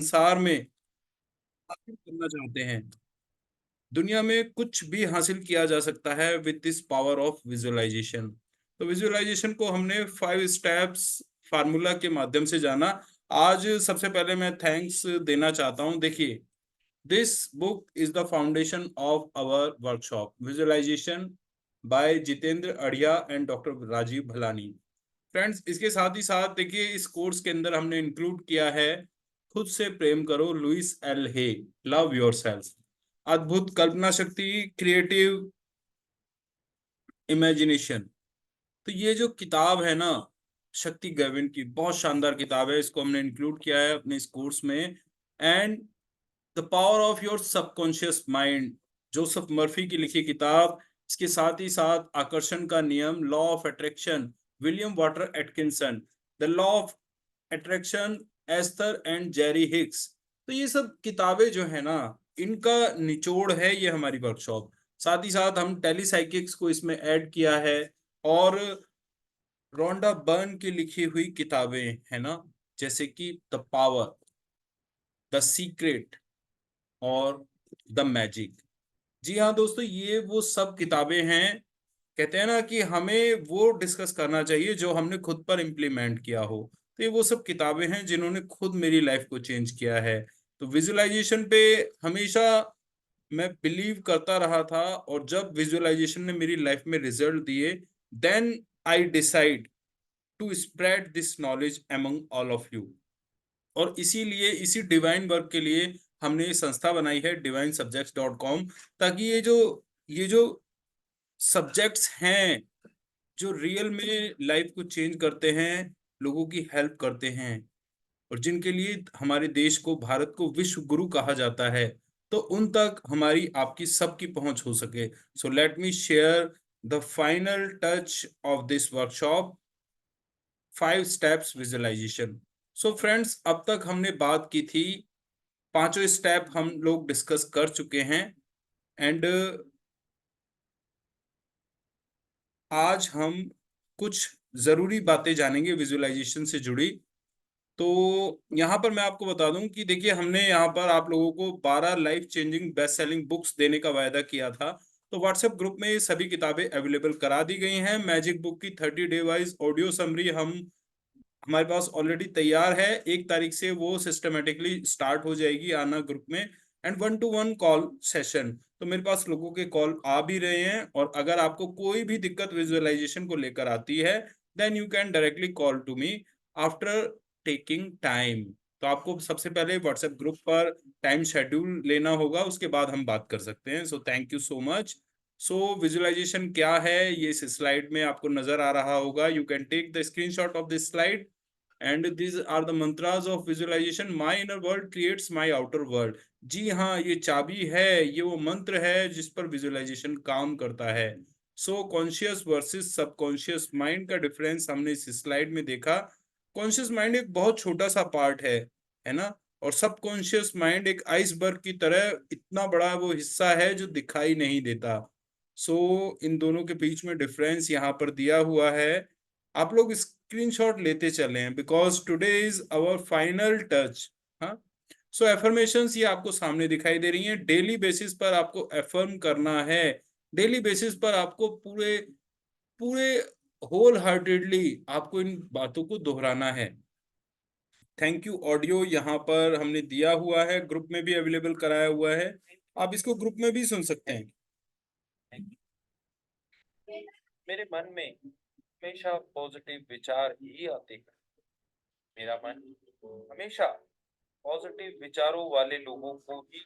संसार में हासिल करना चाहते हैं, दुनिया में कुछ भी हासिल किया जा सकता है with this power of visualisation. तो विजुअलाइजेशन को हमने 5 स्टेप्स फार्मूला के माध्यम से जाना। आज सबसे पहले मैं थैंक्स देना चाहता हूं। देखिए, this book is the foundation of our workshop visualisation by Jitendra Adiya and doctor Rajeev Bhalani. Friends, इसके साथ ही साथ देखिए, इस कोर्स के अंदर हमने इंक्लूड किया है खुद से प्रेम करो, लुइस एल हे, लव योरसेल्फ। अद्भुत कल्पना शक्ति, क्रिएटिव इमेजिनेशन। तो ये जो किताब है ना, शक्ति गैविन की बहुत शानदार किताब है, इसको हमने इंक्लूड किया है अपने इस कोर्स में। And the power of your subconscious mind, Joseph Murphy की लिखी किताब। इसके साथ ही साथ आकर्षण का नियम, law of attraction, William water Atkinson, the law of attraction, Esther and Jerry Hicks. तो ये सब किताबें जो है ना, इनका निचोड़ है ये हमारी वर्कशॉप। साथ ही साथ हम टेलीसाइकिक्स को इसमें ऐड किया है, और रोंडा बर्न की लिखी हुई किताबें है ना, जैसे कि द पावर, द सीक्रेट और द मैजिक। जी हाँ दोस्तों, ये वो सब किताबें हैं। कहते हैं ना कि हमें वो डिस्कस करना चाहिए जो हमने खुद पर इम्प्लीमेंट किया हो। तो ये वो सब किताबें हैं जिन्होंने खुद मेरी लाइफ को चेंज किया है। तो विजुअलाइजेशन पे हमेशा मैं बिलीव करता रहा था, और जब विजुअलाइजेशन ने मेरी लाइफ में रिजल्ट दिए, then I decide to spread this knowledge among all of you. और इसीलिए इसी डिवाइन वर्क के लिए हमने ये संस्था बनाई है divinesubjects.com, ताकि ये जो सब्जेक्ट्स हैं जो रियल में लाइफ को चेंज करते हैं, लोगों की हेल्प करते हैं, और जिनके लिए हमारे देश को, भारत को विश्व गुरु कहा जाता है, तो उन तक हमारी आपकी सबकी पहुंच हो सके। So let me share the final touch of this workshop, 5 steps visualisation. So friends, अब तक हमने बात की थी, पांचों स्टेप हम लोग डिस्कस कर चुके हैं। एंड आज हम कुछ जरूरी बातें जानेंगे विजुअलाइजेशन से जुड़ी। तो यहाँ पर मैं आपको बता दूं कि देखिए, हमने यहाँ पर आप लोगों को 12 life changing best selling books देने का वायदा किया था। तो व्हाट्सएप ग्रुप में ये सभी किताबें अवेलेबल करा दी गई हैं। मैजिक बुक की 30 डे वाइज ऑडियो समरी हमारे पास ऑलरेडी तैयार है। 1 तारीख से वो सिस्टमेटिकली स्टार्ट हो जाएगी आना ग्रुप में। एंड 1-to-1 कॉल सेशन, तो मेरे पास लोगों के कॉल आ भी रहे हैं, और अगर आपको कोई भी दिक्कत विजुअलाइजेशन को लेकर आती है, then you can directly call to me after taking time. तो आपको सबसे पहले व्हाट्सएप ग्रुप पर टाइम शेड्यूल लेना होगा, उसके बाद हम बात कर सकते हैं। So thank you so much. So visualisation क्या है, ये इस स्लाइड में आपको नजर आ रहा होगा। You can take the screenshot of this slide, and these are the mantras of visualisation. My inner world creates my outer world. जी हाँ, ये चाबी है, ये वो मंत्र है जिस पर विजुअलाइजेशन काम करता है। So conscious versus subconscious mind का डिफरेंस हमने इस स्लाइड में देखा। कॉन्शियस माइंड एक बहुत छोटा सा पार्ट है ना, और सबकॉन्शियस माइंड एक आइसबर्ग की तरह इतना बड़ा वो हिस्सा है जो दिखाई नहीं देता। सो इन दोनों के बीच में डिफरेंस यहाँ पर दिया हुआ है। आप लोग स्क्रीनशॉट लेते चलें, because today is our final touch. हाँ, सो एफर्मेशंस ये आपको सामने दिखाई दे रही हैं। डेली बेसिस पर आपको एफर्म करना है। डेली बेसिस पर आपको पूरे पूरे होल हार्टेडली आपको इन बातों को दोहराना है। थैंक यू ऑडियो यहाँ पर हमने दिया हुआ है, ग्रुप में भी अवेलेबल कराया हुआ है, आप इसको ग्रुप में भी सुन सकते हैं। मेरे मन में हमेशा पॉजिटिव विचार ही आते हैं। मेरा मन हमेशा पॉजिटिव विचारों वाले लोगों को ही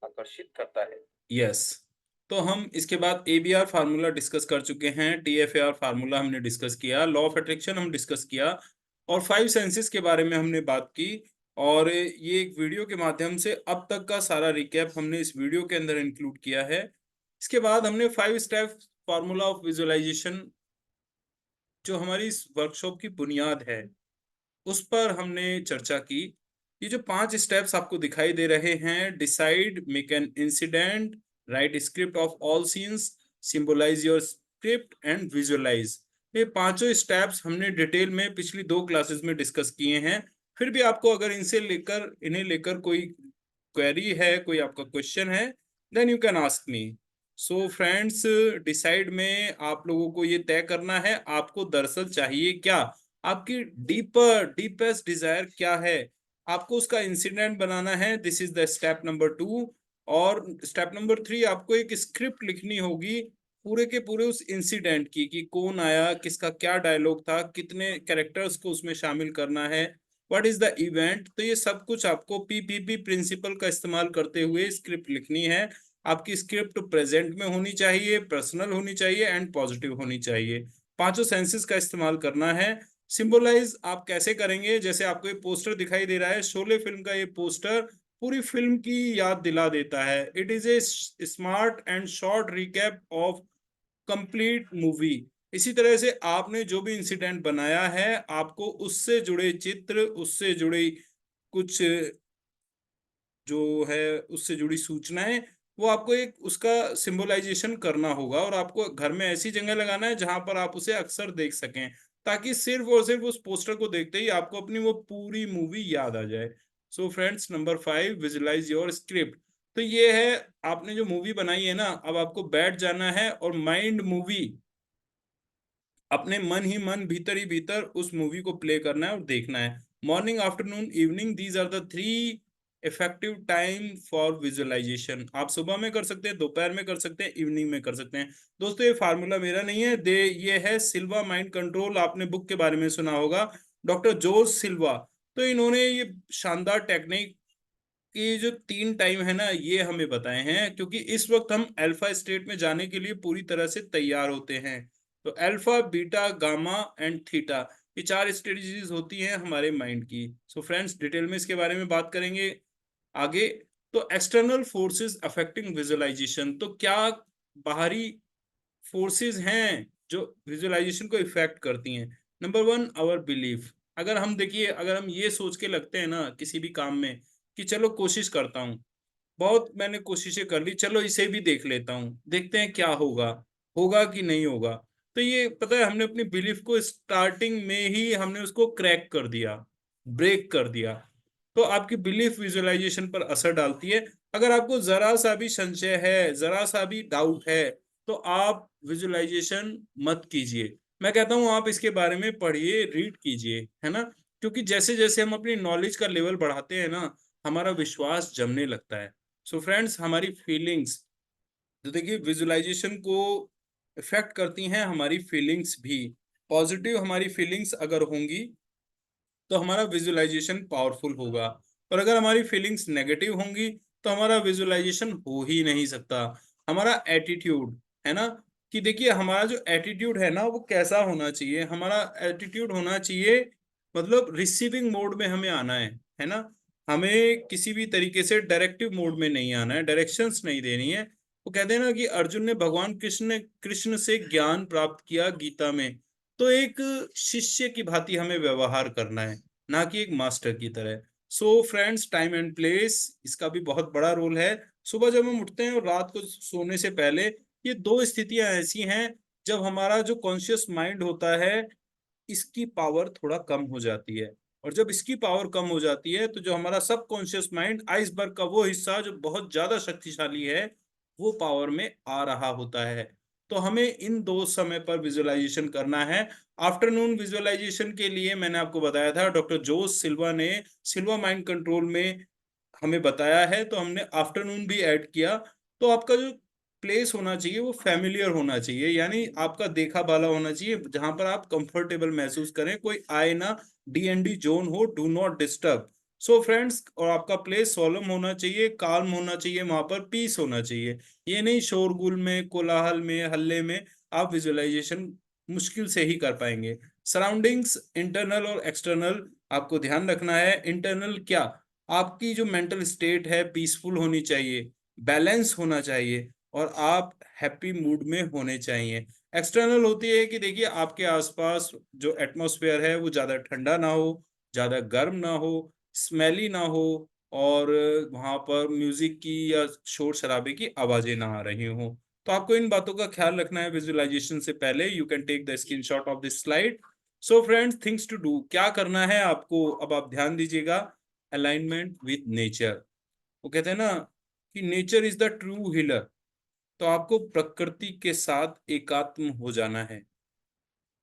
आकर्षित करता है। यस, तो हम इसके बाद एबीआर फार्मूला डिस्कस कर चुके हैं, टीएफएआर फार्मूला हमने डिस्कस किया, लॉ ऑफ अट्रैक्शन हम डिस्कस किया, और 5 सेंसेस के बारे में हमने बात की। और ये एक वीडियो के माध्यम से अब तक का सारा रिकैप हमने इस वीडियो के अंदर इंक्लूड किया है। इसके बाद हमने 5 स्टेप फार्मूला ऑफ विजुअलाइजेशन, जो हमारी इस वर्कशॉप की बुनियाद है, उस पर हमने चर्चा की। ये जो 5 स्टेप्स आपको दिखाई दे रहे हैं, decide, make an incident, write script of all scenes, symbolise your script and visualise, ये पांचों स्टेप्स हमने डिटेल में पिछली 2 क्लासेस में डिस्कस किए हैं। फिर भी आपको अगर इन्हें लेकर कोई क्वेरी है, कोई आपका क्वेश्चन है, then you can ask me. So friends, decide में आप लोगों को ये तय करना है आपको दरअसल चाहिए क्या, आपकी डीपेस्ट डिजायर क्या है, आपको उसका इंसिडेंट बनाना है। This is the step number 2। और स्टेप नंबर 3, आपको एक स्क्रिप्ट लिखनी होगी पूरे के पूरे उस इंसिडेंट की, कि कौन आया, किसका क्या डायलॉग था, कितने कैरेक्टर्स को उसमें शामिल करना है, व्हाट इज द इवेंट। तो ये सब कुछ आपको पीपीपी प्रिंसिपल का इस्तेमाल करते हुए स्क्रिप्ट लिखनी है। आपकी स्क्रिप्ट प्रेजेंट में होनी चाहिए, पर्सनल होनी चाहिए एंड पॉजिटिव होनी चाहिए। पांचों सेंसेस का इस्तेमाल करना है। सिंबलाइज आप कैसे करेंगे, जैसे आपको ये पोस्टर दिखाई दे रहा है, शोले फिल्म का ये पोस्टर पूरी फिल्म की याद दिला देता है। It is a smart and short recap of complete movie. इसी तरह से आपने जो भी इंसिडेंट बनाया है, आपको उससे जुड़े चित्र, उससे जुड़ी कुछ जो है उससे जुड़ी सूचनाएं, वो आपको एक उसका सिंबलाइजेशन करना होगा, और आपको घर में ऐसी जगह लगाना है जहां पर आप उसे अक्सर देख सकें, ताकि सिर्फ और सिर्फ उस पोस्टर को देखते ही आपको अपनी वो पूरी मूवी याद आ जाए। So friends, number 5, visualise your script. तो ये है, आपने जो मूवी बनाई है ना, अब आपको बैठ जाना है और माइंड मूवी, अपने मन ही मन, भीतर ही भीतर उस मूवी को प्ले करना है और देखना है। Morning, afternoon, evening, these are the 3 effective time for visualisation. आप सुबह में कर सकते हैं, दोपहर में कर सकते हैं, इवनिंग में कर सकते हैं। दोस्तों, ये फार्मूला मेरा नहीं है, ये है सिल्वा माइंड कंट्रोल। आपने बुक के बारे में सुना होगा, डॉक्टर जोस सिल्वा। तो इन्होंने ये शानदार टेक्निक कि जो 3 टाइम है ना, ये हमें बताए हैं, क्योंकि इस वक्त हम अल्फा स्टेट में जाने के लिए पूरी तरह से तैयार होते हैं। तो alpha, beta, gamma and theta, ये 4 स्ट्रेटजीज होती हैं हमारे माइंड की। सो फ्रेंड्स, डिटेल में इसके बारे में बात करेंगे आगे। तो एक्सटर्नल फोर्सेस अफेक्टिंग विजुअलाइजेशन, तो क्या बाहरी फोर्सेस हैं जो विजुअलाइजेशन को इफेक्ट करती हैं। Number 1, our belief. अगर हम देखिए, अगर हम ये सोच के लगते हैं ना किसी भी काम में, कि चलो कोशिश करता हूँ, बहुत मैंने कोशिशें कर ली, चलो इसे भी देख लेता हूँ, देखते हैं क्या होगा, होगा कि नहीं होगा। तो ये पता है, हमने अपनी बिलीफ को स्टार्टिंग में ही हमने उसको क्रैक कर दिया, ब्रेक कर दिया। तो आपकी बिलीफ विजुअलाइजेशन पर असर डालती है। अगर आपको जरा सा भी संशय है, जरा सा भी डाउट है, तो आप विजुअलाइजेशन मत कीजिए। मैं कहता हूँ आप इसके बारे में पढ़िए, रीड कीजिए, है ना। क्योंकि जैसे जैसे हम अपनी नॉलेज का लेवल बढ़ाते हैं ना, हमारा विश्वास जमने लगता है। सो फ्रेंड्स, हमारी फीलिंग्स, तो देखिए विजुअलाइजेशन को इफेक्ट करती हैं हमारी फीलिंग्स भी। पॉजिटिव हमारी फीलिंग्स अगर होंगी तो हमारा विजुअलाइजेशन पावरफुल होगा, और अगर हमारी फीलिंग्स नेगेटिव होंगी तो हमारा विजुअलाइजेशन हो ही नहीं सकता। हमारा एटीट्यूड, है ना, कि देखिए हमारा जो एटीट्यूड है ना, वो कैसा होना चाहिए। हमारा एटीट्यूड होना चाहिए, मतलब रिसीविंग मोड में हमें आना है ना। हमें किसी भी तरीके से डायरेक्टिव मोड में नहीं आना है, डायरेक्शंस नहीं देनी है। वो कहते हैं ना कि अर्जुन ने भगवान कृष्ण से ज्ञान प्राप्त किया गीता में, तो एक शिष्य की भांति हमें व्यवहार करना है, ना कि एक मास्टर की तरह। So friends, time and place, इसका भी बहुत बड़ा रोल है। सुबह जब हम उठते हैं और रात को सोने से पहले, ये 2 स्थितियां ऐसी हैं जब हमारा जो कॉन्शियस माइंड होता है, इसकी पावर थोड़ा कम हो जाती है। और जब इसकी पावर कम हो जाती है, तो जो हमारा सबकॉन्शियस माइंड, आइसबर्ग का वो हिस्सा जो बहुत ज्यादा शक्तिशाली है, वो पावर में आ रहा होता है। तो हमें इन 2 समय पर विजुअलाइजेशन करना है। आफ्टरनून विजुअलाइजेशन के लिए मैंने आपको बताया था, डॉक्टर जोस सिल्वा ने सिल्वा माइंड कंट्रोल में हमें बताया है, तो हमने आफ्टरनून भी ऐड किया। तो आपका जो प्लेस होना चाहिए वो फैमिलियर होना चाहिए, यानी आपका देखा भाला होना चाहिए, जहां पर आप कंफर्टेबल महसूस करें, कोई आए ना, डीएनडी जोन हो, do not disturb. So friends, और आपका प्लेस सोलम होना चाहिए, काल्म होना चाहिए, वहां पर पीस होना चाहिए। ये नहीं शोरगुल में, कोलाहल में, हल्ले में आप विजुअलाइजेशन मुश्किल से ही कर पाएंगे। सराउंडिंग्स, इंटरनल और एक्सटर्नल, आपको ध्यान रखना है। इंटरनल क्या, आपकी जो मेंटल स्टेट है पीसफुल होनी चाहिए, बैलेंस होना चाहिए, और आप हैप्पी मूड में होने चाहिए। एक्सटर्नल होती है कि देखिए आपके आसपास जो एटमॉस्फेयर है वो ज्यादा ठंडा ना हो, ज्यादा गर्म ना हो, स्मेली ना हो, और वहां पर म्यूजिक की या शोर शराबे की आवाजें ना आ रही हो। तो आपको इन बातों का ख्याल रखना है विजुअलाइजेशन से पहले। You can take the screenshot of this slide. So friends, things to do, क्या करना है आपको, अब आप ध्यान दीजिएगा। अलाइनमेंट विद नेचर, वो कहते हैं ना कि nature is the true healer. तो आपको प्रकृति के साथ एकात्म हो जाना है।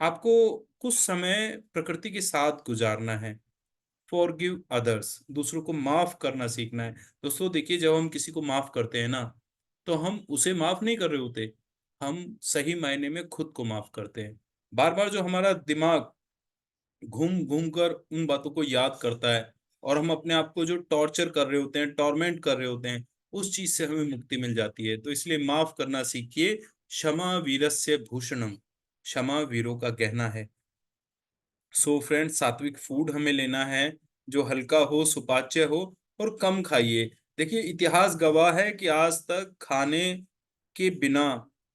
आपको कुछ समय प्रकृति के साथ गुजारना है। फॉरगिव अदर्स, दूसरों को माफ करना सीखना है। दोस्तों देखिए, जब हम किसी को माफ करते हैं ना, तो हम उसे माफ नहीं कर रहे होते, हम सही मायने में खुद को माफ करते हैं। बार बार जो हमारा दिमाग घूम घूम कर उन बातों को याद करता है, और हम अपने आप को जो टॉर्चर कर रहे होते हैं, टॉर्मेंट कर रहे होते हैं, उस चीज से हमें मुक्ति मिल जाती है। तो इसलिए माफ करना सीखिए। क्षमा वीरस्य भूषणम, क्षमा वीरों का गहना है। सो फ्रेंड्स, सात्विक फूड हमें लेना है, जो हल्का हो, सुपाच्य हो, और कम खाइए। देखिए, इतिहास गवाह है कि आज तक खाने के बिना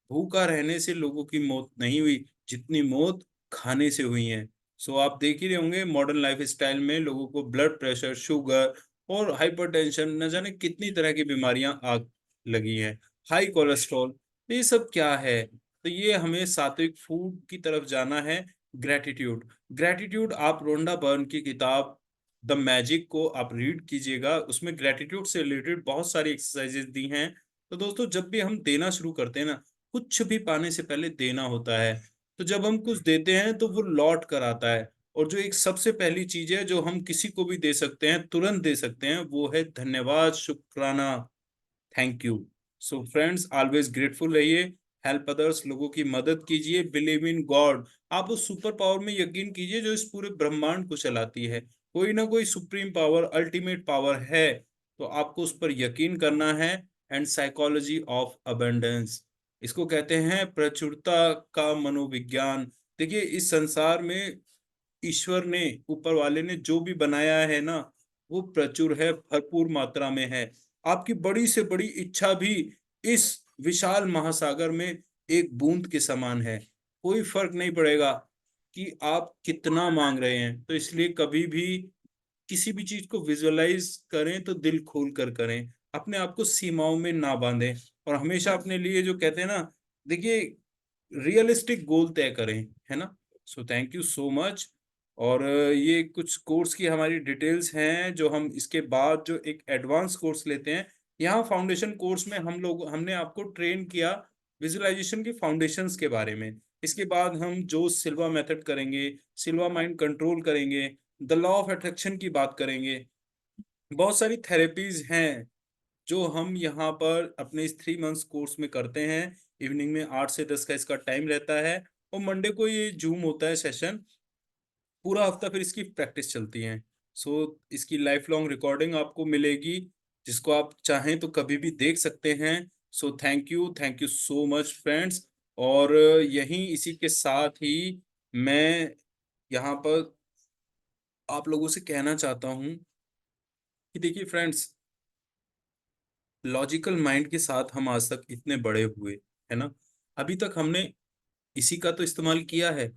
भूखा रहने से लोगों की मौत नहीं हुई, जितनी मौत खाने से हुई है। सो आप देख ही रहे होंगे, मॉडर्न लाइफ स्टाइल में लोगों को ब्लड प्रेशर, शुगर और हाइपरटेंशन, न जाने कितनी तरह की बीमारियां आ लगी हैं, हाई कोलेस्ट्रॉल। तो ये सब क्या है? तो ये हमें सात्विक फूड की तरफ जाना है। ग्रेटिट्यूड, ग्रेटिट्यूड, आप रोंडा बर्न की किताब द मैजिक को आप रीड कीजिएगा, उसमें ग्रेटिट्यूड से रिलेटेड बहुत सारी एक्सरसाइजेज दी हैं। तो दोस्तों, जब भी हम देना शुरू करते हैं ना, कुछ भी पाने से पहले देना होता है। तो जब हम कुछ देते हैं तो वो लौट कर आता है। और जो एक सबसे पहली चीज है जो हम किसी को भी दे सकते हैं, तुरंत दे सकते हैं, वो है धन्यवाद, शुक्राना, thank you. So friends, always grateful रहिए। हेल्प अदर्स, लोगों की मदद कीजिए। बिलीव इन गॉड, आप उस सुपर पावर में यकीन कीजिए जो इस पूरे ब्रह्मांड को चलाती है। कोई ना कोई सुप्रीम पावर, अल्टीमेट पावर है, तो आपको उस पर यकीन करना है। एंड साइकोलॉजी ऑफ अबंडेंस, इसको कहते हैं प्रचुरता का मनोविज्ञान। देखिए, इस संसार में ईश्वर ने, ऊपर वाले ने जो भी बनाया है ना, वो प्रचुर है, भरपूर मात्रा में है। आपकी बड़ी से बड़ी इच्छा भी इस विशाल महासागर में एक बूंद के समान है। कोई फर्क नहीं पड़ेगा कि आप कितना मांग रहे हैं। तो इसलिए कभी भी किसी भी चीज को विजुअलाइज करें तो दिल खोल कर करें, अपने आप को सीमाओं में ना बांधें, और हमेशा अपने लिए, जो कहते हैं ना, देखिए, रियलिस्टिक गोल तय करें, है ना। सो थैंक यू सो मच। और ये कुछ कोर्स की हमारी डिटेल्स हैं, जो हम इसके बाद जो एक एडवांस कोर्स लेते हैं। यहाँ फाउंडेशन कोर्स में हमने आपको ट्रेन किया विजुअलाइजेशन की फाउंडेशंस के बारे में। इसके बाद हम जो सिल्वा मेथड करेंगे, सिल्वा माइंड कंट्रोल करेंगे, द लॉ ऑफ अट्रैक्शन की बात करेंगे। बहुत सारी थेरेपीज हैं जो हम यहाँ पर अपने इस 3 मंथ्स कोर्स में करते हैं। इवनिंग में 8 से 10 का इसका टाइम रहता है, और मंडे को ये जूम होता है सेशन। पूरा हफ्ता फिर इसकी प्रैक्टिस चलती है। सो इसकी लाइफ लॉन्ग रिकॉर्डिंग आपको मिलेगी, जिसको आप चाहें तो कभी भी देख सकते हैं। So thank you so much friends. और यहीं इसी के साथ ही मैं यहाँ पर आप लोगों से कहना चाहता हूँ कि देखिए फ्रेंड्स, लॉजिकल माइंड के साथ हम आज तक इतने बड़े हुए, है ना। अभी तक हमने इसी का तो इस्तेमाल किया है।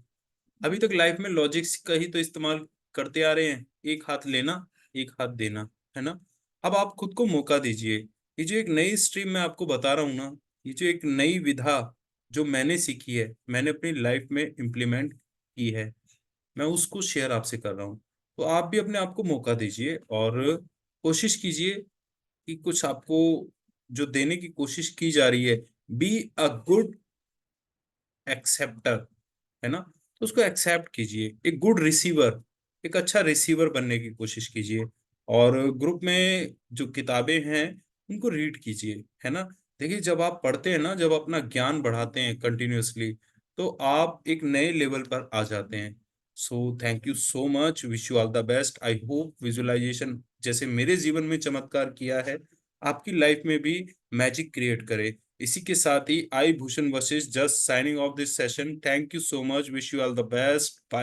अभी तक लाइफ में लॉजिक्स का ही तो इस्तेमाल करते आ रहे हैं, एक हाथ लेना, एक हाथ देना, है ना। अब आप खुद को मौका दीजिए। ये जो एक नई स्ट्रीम मैं आपको बता रहा हूँ ना, ये जो एक नई विधा जो मैंने सीखी है, मैंने अपनी लाइफ में इम्प्लीमेंट की है, मैं उसको शेयर आपसे कर रहा हूँ। तो आप भी अपने आप को मौका दीजिए, और कोशिश कीजिए कि कुछ आपको जो देने की कोशिश की जा रही है, बी अ गुड एक्सेप्टर, है ना। तो उसको एक्सेप्ट कीजिए, एक गुड रिसीवर, एक अच्छा रिसीवर बनने की कोशिश कीजिए। और ग्रुप में जो किताबें हैं उनको रीड कीजिए, है ना। देखिए, जब आप पढ़ते हैं ना, जब अपना ज्ञान बढ़ाते हैं कंटिन्यूअसली, तो आप एक नए लेवल पर आ जाते हैं। So thank you so much, wish you all the best. I hope visualisation जैसे मेरे जीवन में चमत्कार किया है, आपकी लाइफ में भी मैजिक क्रिएट करे। इसी के साथ ही I Bhushan Vashishth just signing off this session. Thank you so much, wish you all the best, bye.